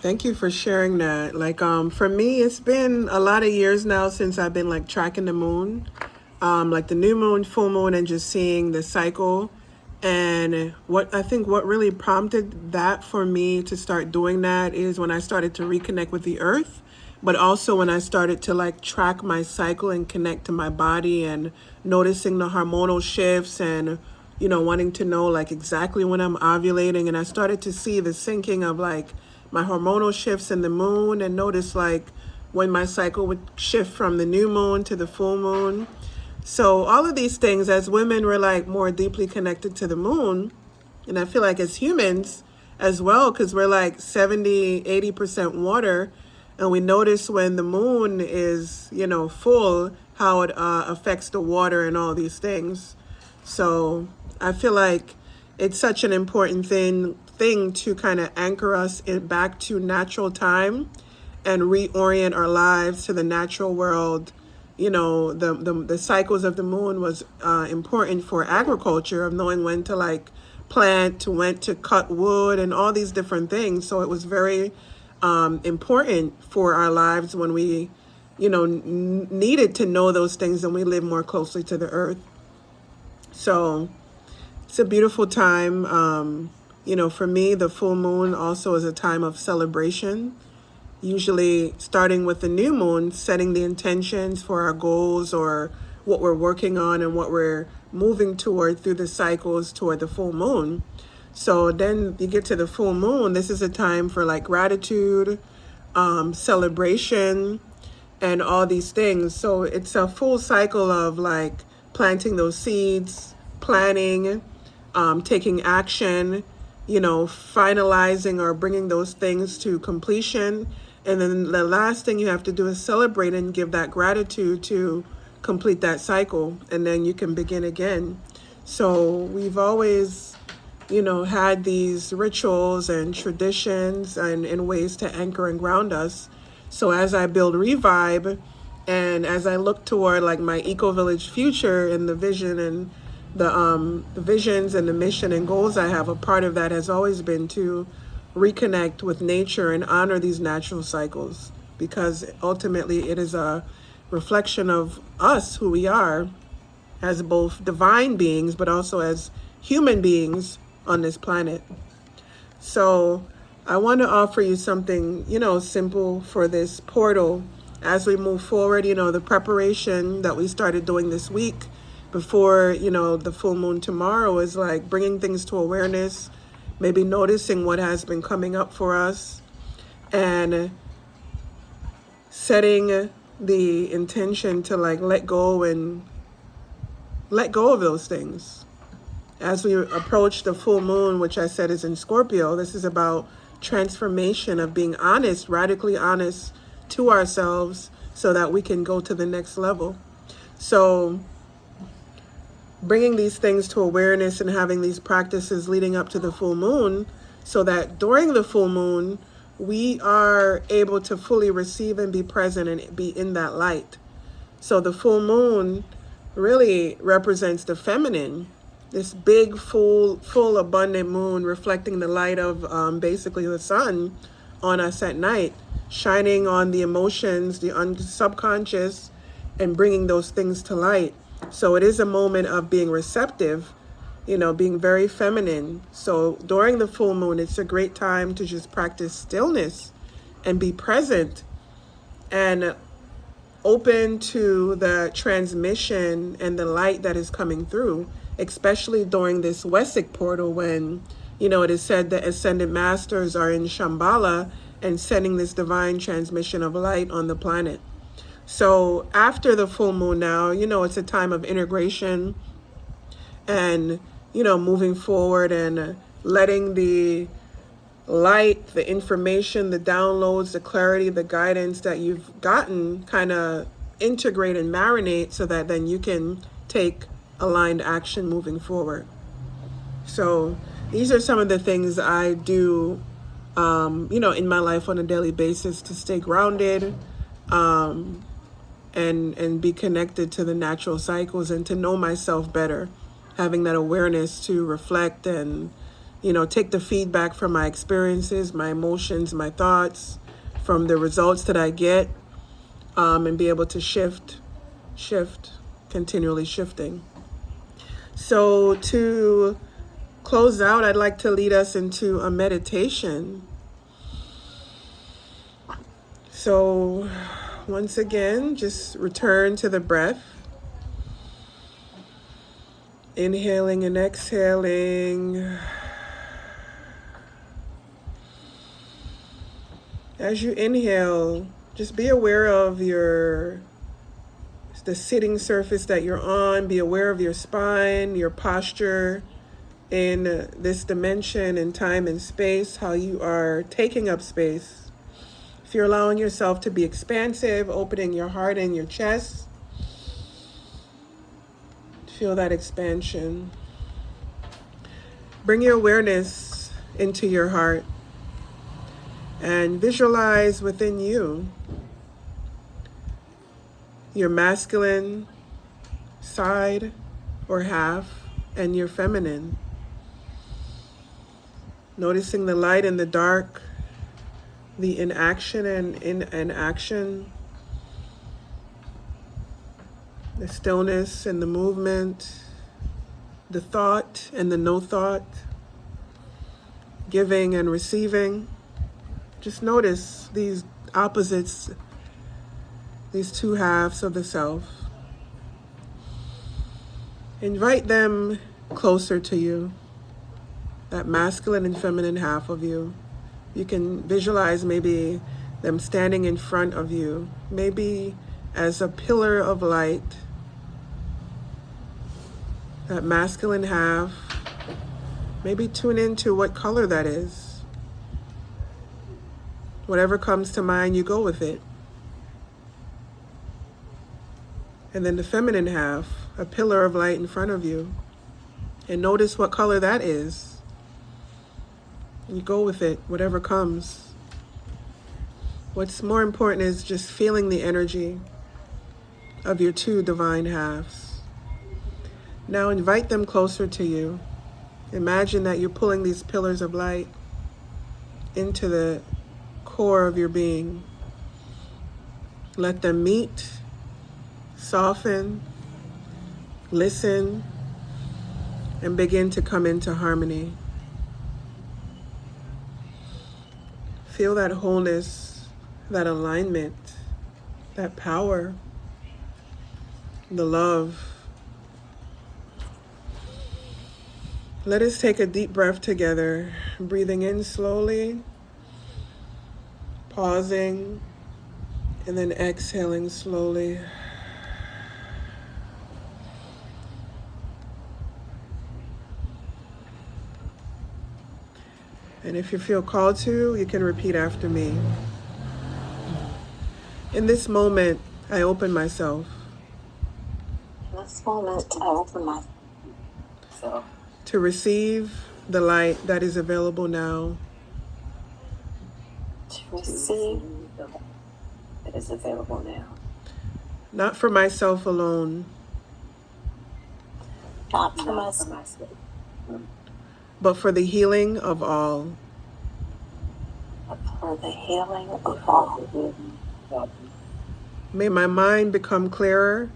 Thank you for sharing that. For me, it's been a lot of years now since I've been like tracking the moon, like the new moon, full moon, and just seeing the cycle. And what really prompted that for me to start doing that is when I started to reconnect with the earth, but also when I started to like track my cycle and connect to my body and noticing the hormonal shifts and wanting to know like exactly when I'm ovulating. And I started to see the syncing of like my hormonal shifts in the moon and notice like when my cycle would shift from the new moon to the full moon. So all of these things, as women, we're like more deeply connected to the moon. And I feel like as humans as well, because we're like 70-80% water. And we notice when the moon is, full, how it affects the water and all these things. So I feel like it's such an important thing to kind of anchor us back to natural time and reorient our lives to the natural world. The cycles of the moon was important for agriculture, of knowing when to like plant, to when to cut wood and all these different things. So it was very important for our lives when we needed to know those things and we live more closely to the earth. So it's a beautiful time. For me, the full moon also is a time of celebration, usually starting with the new moon, setting the intentions for our goals or what we're working on and what we're moving toward through the cycles toward the full moon. So then you get to the full moon. This is a time for like gratitude, celebration, and all these things. So it's a full cycle of like planting those seeds, planning, taking action, finalizing or bringing those things to completion. And then the last thing you have to do is celebrate and give that gratitude to complete that cycle. And then you can begin again. So we've always, had these rituals and traditions and ways to anchor and ground us. So as I build Revive and as I look toward like my eco village future and the vision and the visions and the mission and goals I have, a part of that has always been to reconnect with nature and honor these natural cycles, because ultimately it is a reflection of us, who we are as both divine beings but also as human beings on this planet. So I want to offer you something, simple for this portal as we move forward. The preparation that we started doing this week before, the full moon tomorrow is like bringing things to awareness, maybe noticing what has been coming up for us and setting the intention to like let go of those things. As we approach the full moon, which I said is in Scorpio, this is about transformation, of being honest, radically honest to ourselves so that we can go to the next level. So bringing these things to awareness and having these practices leading up to the full moon so that during the full moon, we are able to fully receive and be present and be in that light. So the full moon really represents the feminine, this big, full, abundant moon reflecting the light of basically the sun on us at night, shining on the emotions, the subconscious, and bringing those things to light. So it is a moment of being receptive, being very feminine. So during the full moon, it's a great time to just practice stillness and be present and open to the transmission and the light that is coming through, especially during this Wessic portal when, it is said that ascended masters are in Shambhala and sending this divine transmission of light on the planet. So after the full moon now, it's a time of integration and, moving forward and letting the light, the information, the downloads, the clarity, the guidance that you've gotten kind of integrate and marinate so that then you can take aligned action moving forward. So these are some of the things I do, in my life on a daily basis to stay grounded, and be connected to the natural cycles and to know myself better, having that awareness to reflect and take the feedback from my experiences, my emotions, my thoughts, from the results that I get, and be able to shift, continually shifting. So to close out, I'd like to lead us into a meditation. So once again, just return to the breath. Inhaling and exhaling. As you inhale, just be aware of the sitting surface that you're on. Be aware of your spine, your posture in this dimension in time and space, how you are taking up space. If you're allowing yourself to be expansive, opening your heart and your chest, feel that expansion. Bring your awareness into your heart and visualize within you your masculine side or half and your feminine. Noticing the light and the dark, the inaction and inaction, the stillness and the movement, the thought and the no thought, giving and receiving. Just notice these opposites, these two halves of the self. Invite them closer to you, that masculine and feminine half of you. You can visualize maybe them standing in front of you, maybe as a pillar of light. That masculine half, maybe tune into what color that is. Whatever comes to mind, you go with it. And then the feminine half, a pillar of light in front of you. And notice what color that is. And you go with it, whatever comes. What's more important is just feeling the energy of your two divine halves. Now invite them closer to you. Imagine that you're pulling these pillars of light into the core of your being. Let them meet, soften, listen, and begin to come into harmony. Feel that wholeness, that alignment, that power, the love. Let us take a deep breath together, breathing in slowly, pausing, and then exhaling slowly. And if you feel called to, you can repeat after me. In this moment, I open myself. In this moment, I open myself to receive the light that is available now. To receive the light that is available now. Not for myself alone. Not for myself. But for the healing of all. But for the healing of all. May my mind become clearer.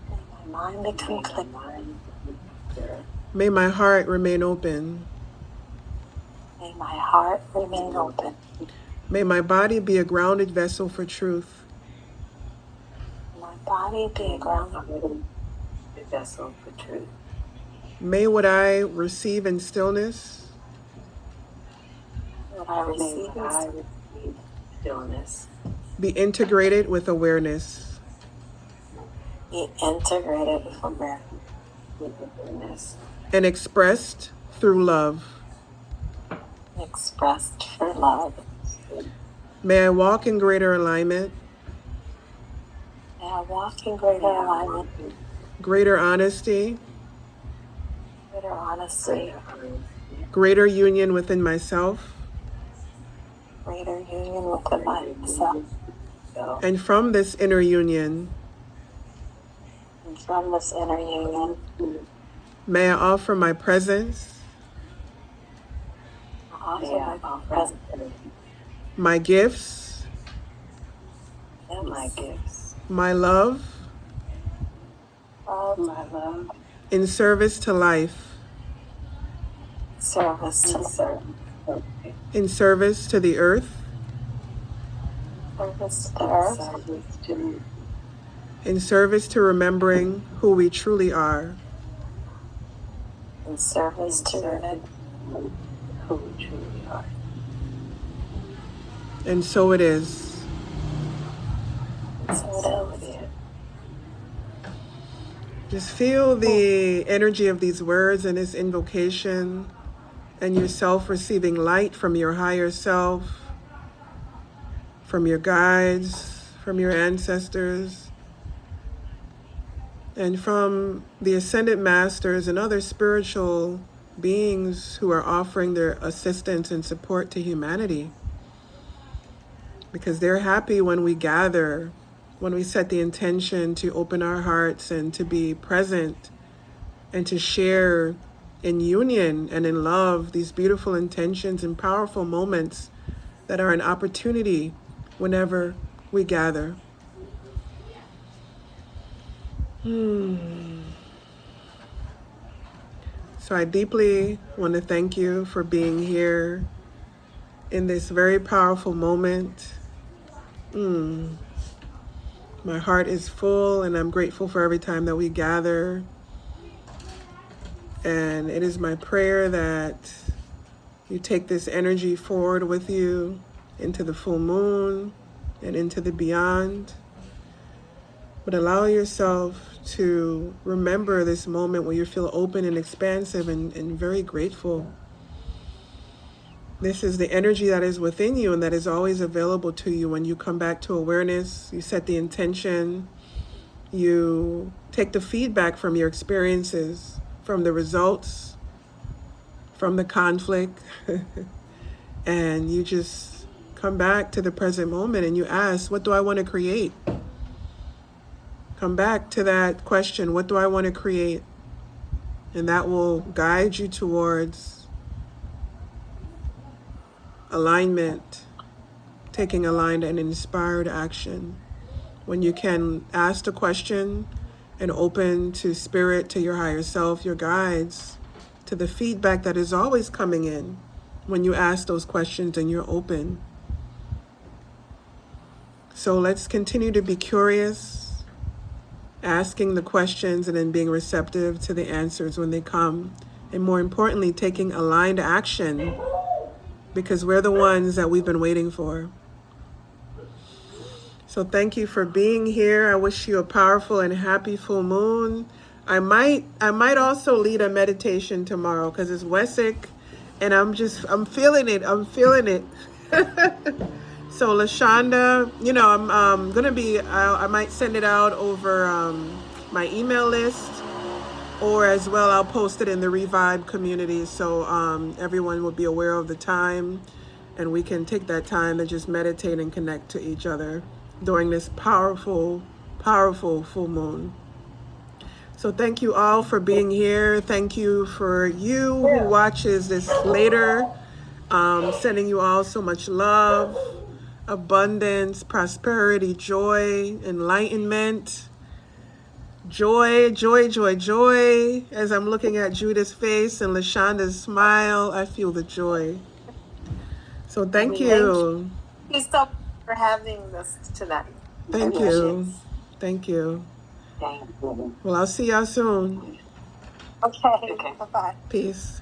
May my mind become clearer. May my heart remain open. May my heart remain open. May my body be a grounded vessel for truth. My body be a grounded vessel for truth. May what I receive in stillness be integrated with awareness. Be integrated with awareness. And expressed through love. Expressed through love. May I walk in greater alignment. May I walk in greater alignment. Greater honesty. Greater honesty. Greater union within myself. Greater union within myself. And from this inner union, may I offer my presence. offer my present my gifts, and my gifts, my love, my love, in service to life, service to serve, in service to the earth, service to earth, service to in service to remembering who we truly are. in service to remember who we truly are. And so it is. So it is. Just feel the energy of these words and this invocation, and yourself receiving light from your higher self, from your guides, from your ancestors, and from the ascended masters and other spiritual beings who are offering their assistance and support to humanity. Because they're happy when we gather, when we set the intention to open our hearts and to be present and to share in union and in love these beautiful intentions and powerful moments that are an opportunity whenever we gather. So I deeply want to thank you for being here in this very powerful moment. My heart is full, and I'm grateful for every time that we gather. And it is my prayer that you take this energy forward with you into the full moon and into the beyond. But allow yourself to remember this moment where you feel open and expansive and very grateful. This is the energy that is within you and that is always available to you when you come back to awareness. You set the intention, you take the feedback from your experiences, from the results, from the conflict, and you just come back to the present moment and you ask, what do I want to create? Come back to that question, what do I want to create? And that will guide you towards alignment, taking aligned and inspired action. When you can ask the question and open to spirit, to your higher self, your guides, to the feedback that is always coming in when you ask those questions and you're open. So let's continue to be curious, asking the questions and then being receptive to the answers when they come. And more importantly, taking aligned action, because we're the ones that we've been waiting for. So thank you for being here. I wish you a powerful and happy full moon. I might also lead a meditation tomorrow because it's Wessick and I'm feeling it. So LaShonda, I'm going to be, I might send it out over my email list, or as well, I'll post it in the Revive community so everyone will be aware of the time and we can take that time to just meditate and connect to each other during this powerful, powerful full moon. So thank you all for being here. Thank you for you who watches this later. Sending you all so much love, abundance, prosperity, joy, enlightenment. Joy, joy, joy, joy. As I'm looking at Judith's face and LaShonda's smile, I feel the joy. So thank you. Thank you so much for having us tonight. Thank you. Thank you. Thank you. Well, I'll see y'all soon. Okay. Bye-bye. Peace.